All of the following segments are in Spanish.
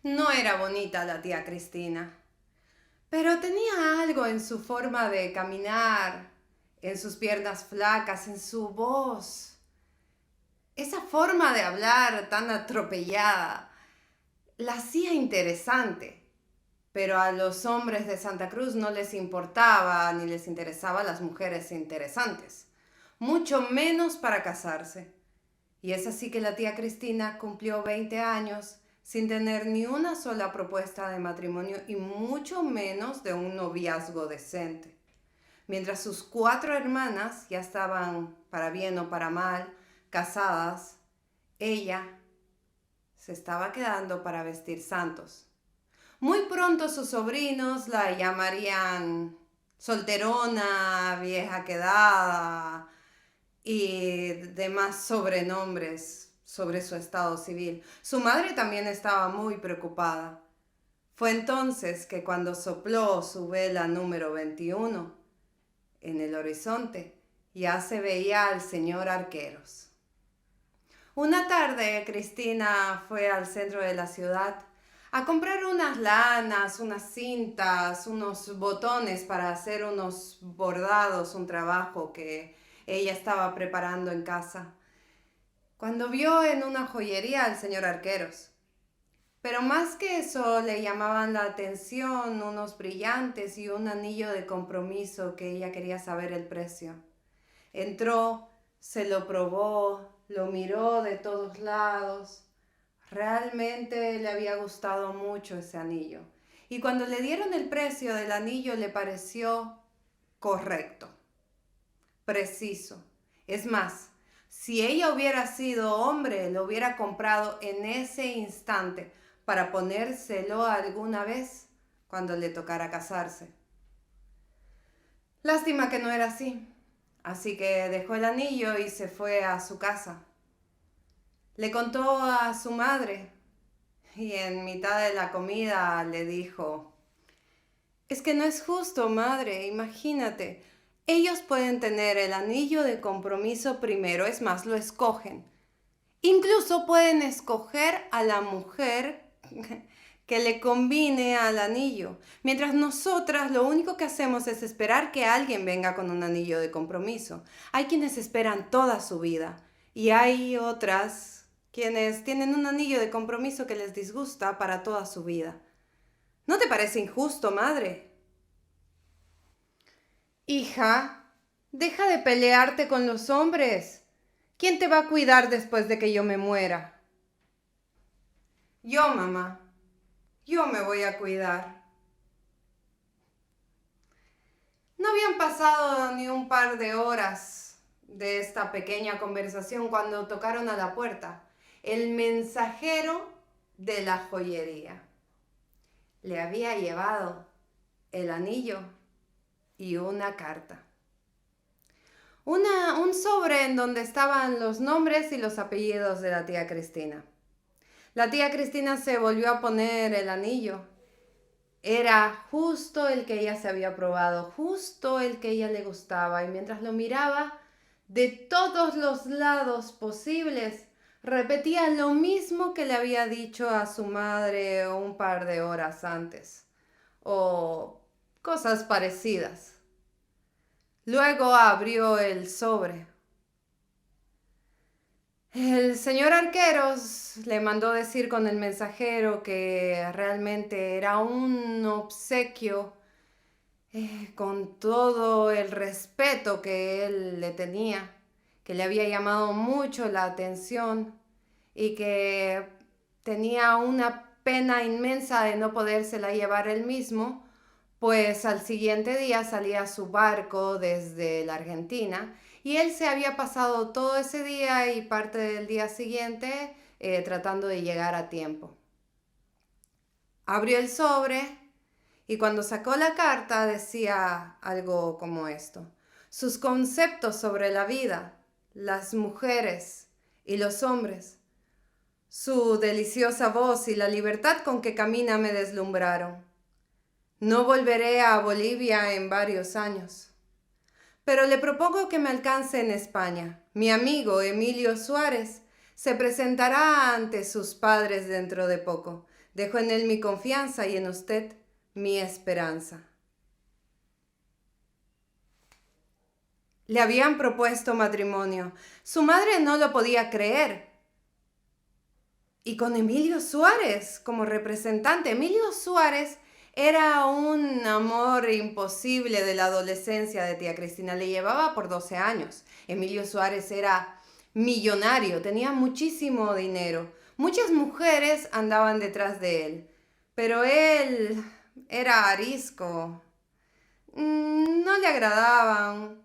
No era bonita la tía Cristina, pero tenía algo en su forma de caminar, en sus piernas flacas, en su voz. Esa forma de hablar tan atropellada la hacía interesante, pero a los hombres de Santa Cruz no les importaba ni les interesaba las mujeres interesantes, mucho menos para casarse. Y es así que la tía Cristina cumplió 20 años sin tener ni una sola propuesta de matrimonio y mucho menos de un noviazgo decente. Mientras sus 4 hermanas ya estaban, para bien o para mal, casadas, ella se estaba quedando para vestir santos. Muy pronto sus sobrinos la llamarían solterona, vieja quedada y demás sobrenombres sobre su estado civil. Su madre también estaba muy preocupada. Fue entonces que cuando sopló su vela número 21 en el horizonte, ya se veía al señor Arqueros. Una tarde, Cristina fue al centro de la ciudad a comprar unas lanas, unas cintas, unos botones para hacer unos bordados, un trabajo que ella estaba preparando en casa, cuando vio en una joyería al señor Arqueros. Pero más que eso, le llamaban la atención unos brillantes y un anillo de compromiso que ella quería saber el precio. Entró, se lo probó, lo miró de todos lados. Realmente le había gustado mucho ese anillo. Y cuando le dieron el precio del anillo le pareció correcto, preciso. Es más, si ella hubiera sido hombre, lo hubiera comprado en ese instante para ponérselo alguna vez cuando le tocara casarse. Lástima que no era así. Así que dejó el anillo y se fue a su casa. Le contó a su madre y en mitad de la comida le dijo: es que no es justo, madre, imagínate. Ellos pueden tener el anillo de compromiso primero, es más, lo escogen. Incluso pueden escoger a la mujer que le combine al anillo, mientras nosotras lo único que hacemos es esperar que alguien venga con un anillo de compromiso. Hay quienes esperan toda su vida y hay otras quienes tienen un anillo de compromiso que les disgusta para toda su vida. ¿No te parece injusto, madre? Hija, deja de pelearte con los hombres. ¿Quién te va a cuidar después de que yo me muera? Yo, mamá. Yo me voy a cuidar. No habían pasado ni un par de horas de esta pequeña conversación cuando tocaron a la puerta. El mensajero de la joyería le había llevado el anillo y una carta. Un sobre en donde estaban los nombres y los apellidos de la tía Cristina. La tía Cristina se volvió a poner el anillo. Era justo el que ella se había probado, justo el que ella le gustaba, y mientras lo miraba de todos los lados posibles, repetía lo mismo que le había dicho a su madre un par de horas antes, o cosas parecidas. Luego abrió el sobre. El señor Arqueros le mandó decir con el mensajero que realmente era un obsequio, con todo el respeto que él le tenía, que le había llamado mucho la atención y que tenía una pena inmensa de no podérsela llevar él mismo, pues al siguiente día salía su barco desde la Argentina y él se había pasado todo ese día y parte del día siguiente tratando de llegar a tiempo. Abrió el sobre y cuando sacó la carta decía algo como esto: sus conceptos sobre la vida, las mujeres y los hombres, su deliciosa voz y la libertad con que camina me deslumbraron. No volveré a Bolivia en varios años, pero le propongo que me alcance en España. Mi amigo Emilio Suárez se presentará ante sus padres dentro de poco. Dejo en Él mi confianza y en usted mi esperanza. Le habían propuesto matrimonio. Su madre no lo podía creer. Y con Emilio Suárez como representante. Emilio Suárez era un amor imposible de la adolescencia de tía Cristina. Le llevaba por 12 años. Emilio Suárez era millonario, tenía muchísimo dinero. Muchas mujeres andaban detrás de él. Pero él era arisco. No le agradaban.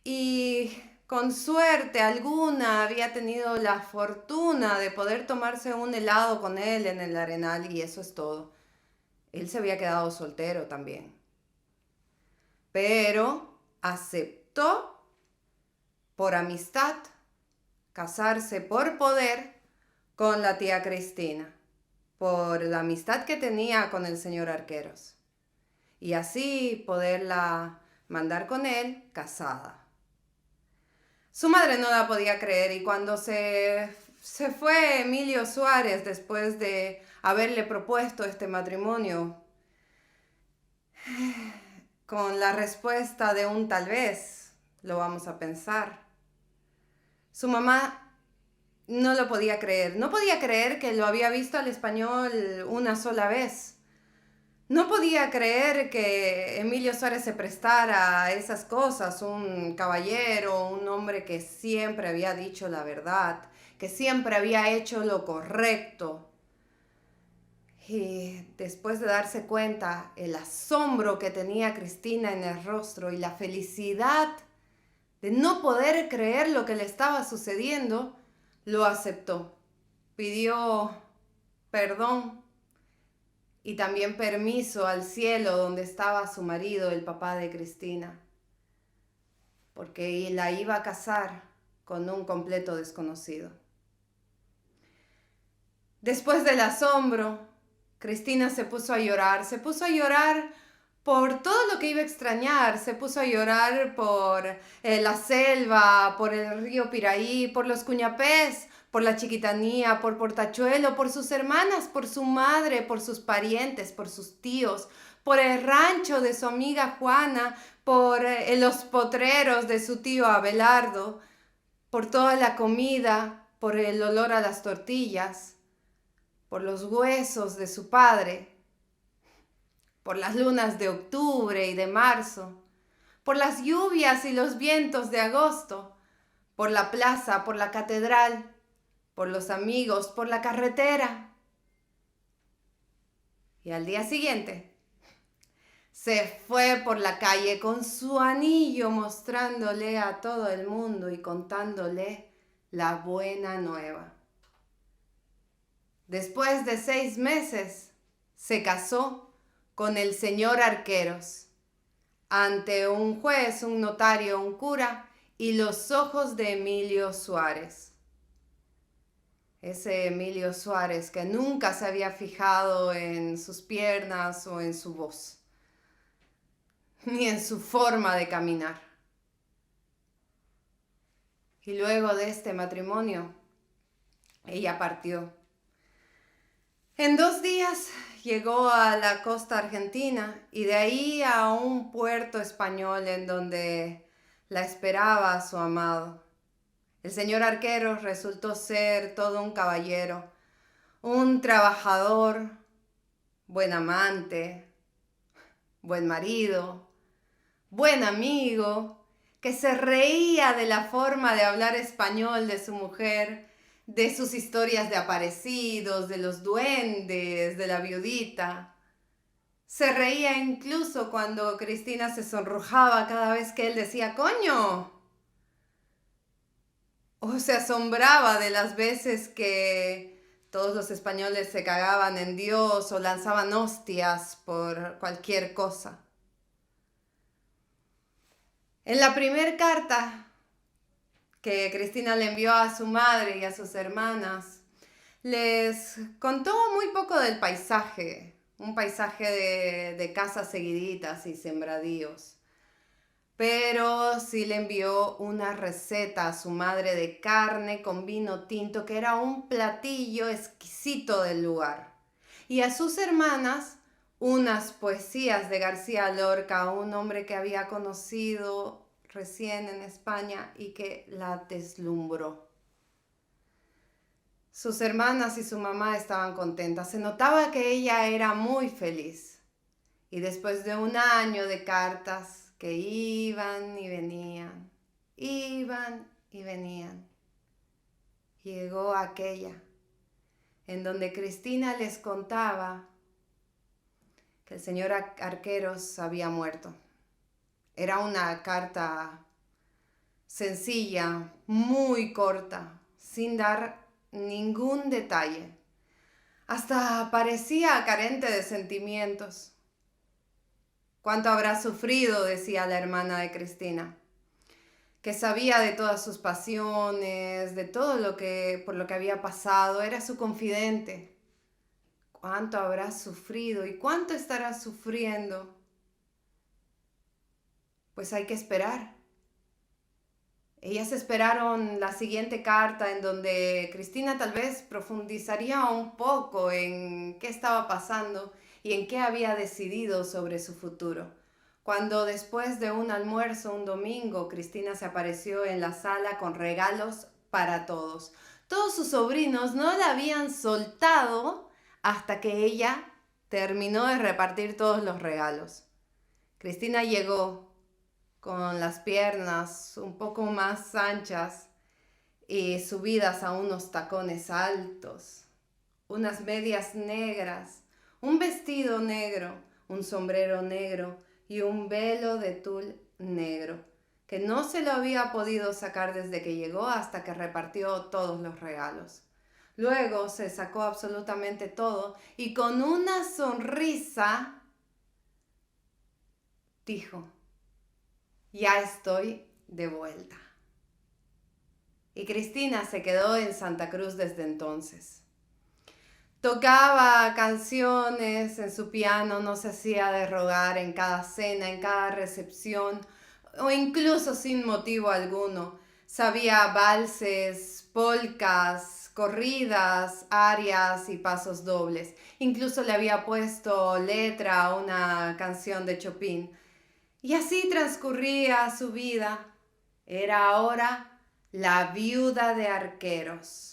Y con suerte alguna había tenido la fortuna de poder tomarse un helado con él en el Arenal y eso es todo. Él se había quedado soltero también. Pero aceptó por amistad casarse por poder con la tía Cristina, por la amistad que tenía con el señor Arqueros. Y así poderla mandar con él casada. Su madre no la podía creer y cuando se fue Emilio Suárez después de haberle propuesto este matrimonio, con la respuesta de un tal vez, lo vamos a pensar, su mamá no lo podía creer. No podía creer que lo había visto al español una sola vez. No podía creer que Emilio Suárez se prestara a esas cosas, un caballero, un hombre que siempre había dicho la verdad, que siempre había hecho lo correcto. Y después de darse cuenta el asombro que tenía Cristina en el rostro y la felicidad de no poder creer lo que le estaba sucediendo, lo aceptó. Pidió perdón y también permiso al cielo donde estaba su marido, el papá de Cristina, porque la iba a casar con un completo desconocido. Después del asombro, Cristina se puso a llorar por todo lo que iba a extrañar, se puso a llorar por la selva, por el río Piraí, por los cuñapés, por la Chiquitanía, por Portachuelo, por sus hermanas, por su madre, por sus parientes, por sus tíos, por el rancho de su amiga Juana, por los potreros de su tío Abelardo, por toda la comida, por el olor a las tortillas, por los huesos de su padre, por las lunas de octubre y de marzo, por las lluvias y los vientos de agosto, por la plaza, por la catedral, por los amigos, por la carretera. Y al día siguiente se fue por la calle con su anillo mostrándole a todo el mundo y contándole la buena nueva. Después de 6 meses se casó con el señor Arqueros, ante un juez, un notario, un cura y los ojos de Emilio Suárez. Ese Emilio Suárez que nunca se había fijado en sus piernas o en su voz, ni en su forma de caminar. Y luego de este matrimonio, ella partió. En 2 días llegó a la costa argentina y de ahí a un puerto español en donde la esperaba su amado. El señor Arqueros resultó ser todo un caballero, un trabajador, buen amante, buen marido, buen amigo, que se reía de la forma de hablar español de su mujer, de sus historias de aparecidos, de los duendes, de la viudita. Se reía incluso cuando Cristina se sonrojaba cada vez que él decía ¡coño! O se asombraba de las veces que todos los españoles se cagaban en Dios o lanzaban hostias por cualquier cosa. En la primera carta que Cristina le envió a su madre y a sus hermanas, les contó muy poco del paisaje, un paisaje de casas seguiditas y sembradíos. Pero sí le envió una receta a su madre de carne con vino tinto, que era un platillo exquisito del lugar. y a sus hermanas unas poesías de García Lorca, un hombre que había conocido recién en España y que la deslumbró. Sus hermanas y su mamá estaban contentas. Se notaba que ella era muy feliz. Y después de un año de cartas que iban y venían, llegó aquella en donde Cristina les contaba que el señor Arqueros había muerto. Era una carta sencilla, muy corta, sin dar ningún detalle. Hasta parecía carente de sentimientos. ¿Cuánto habrá sufrido?, decía la hermana de Cristina, que sabía de todas sus pasiones, de todo por lo que había pasado, era su confidente. ¿Cuánto habrá sufrido y cuánto estará sufriendo? Pues hay que esperar. Ellas esperaron la siguiente carta en donde Cristina tal vez profundizaría un poco en qué estaba pasando y en qué había decidido sobre su futuro. Cuando después de un almuerzo un domingo, Cristina se apareció en la sala con regalos para todos. Todos sus sobrinos no la habían soltado hasta que ella terminó de repartir todos los regalos. Cristina llegó con las piernas un poco más anchas y subidas a unos tacones altos, unas medias negras, un vestido negro, un sombrero negro y un velo de tul negro, que no se lo había podido sacar desde que llegó hasta que repartió todos los regalos. Luego se sacó absolutamente todo y con una sonrisa dijo: ya estoy de vuelta. Y Cristina se quedó en Santa Cruz desde entonces. Tocaba canciones en su piano, no se hacía de rogar en cada cena, en cada recepción, o incluso sin motivo alguno. Sabía valses, polcas, corridas, arias y pasos dobles. Incluso le había puesto letra a una canción de Chopin. Y así transcurría su vida. Era ahora la viuda de Arqueros.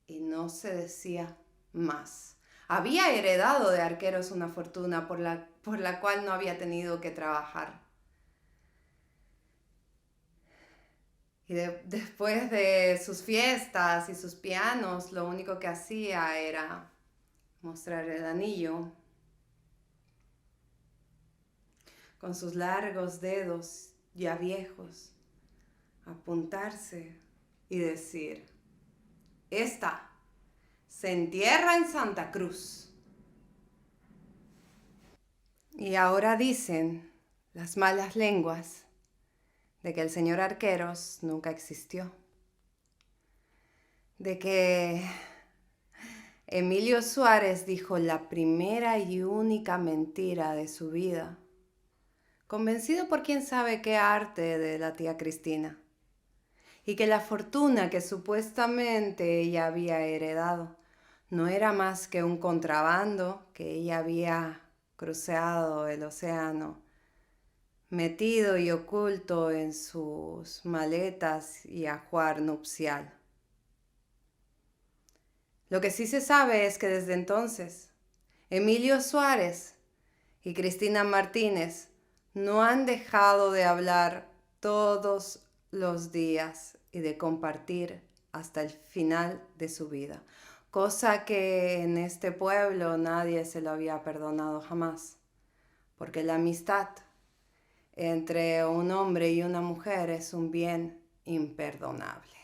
Y no se decía más. Había heredado de Arqueros una fortuna por la cual no había tenido que trabajar. Y después de sus fiestas y sus pianos, lo único que hacía era mostrar el anillo con sus largos dedos ya viejos, apuntarse y decir: esta se entierra en Santa Cruz. Y ahora dicen las malas lenguas de que el señor Arqueros nunca existió, de que Emilio Suárez dijo la primera y única mentira de su vida, convencido por quién sabe qué arte de la tía Cristina, y que la fortuna que supuestamente ella había heredado no era más que un contrabando que ella había cruzado el océano, metido y oculto en sus maletas y ajuar nupcial. Lo que sí se sabe es que desde entonces Emilio Suárez y Cristina Martínez no han dejado de hablar todos los días y de compartir hasta el final de su vida, cosa que en este pueblo nadie se lo había perdonado jamás, porque la amistad entre un hombre y una mujer es un bien imperdonable.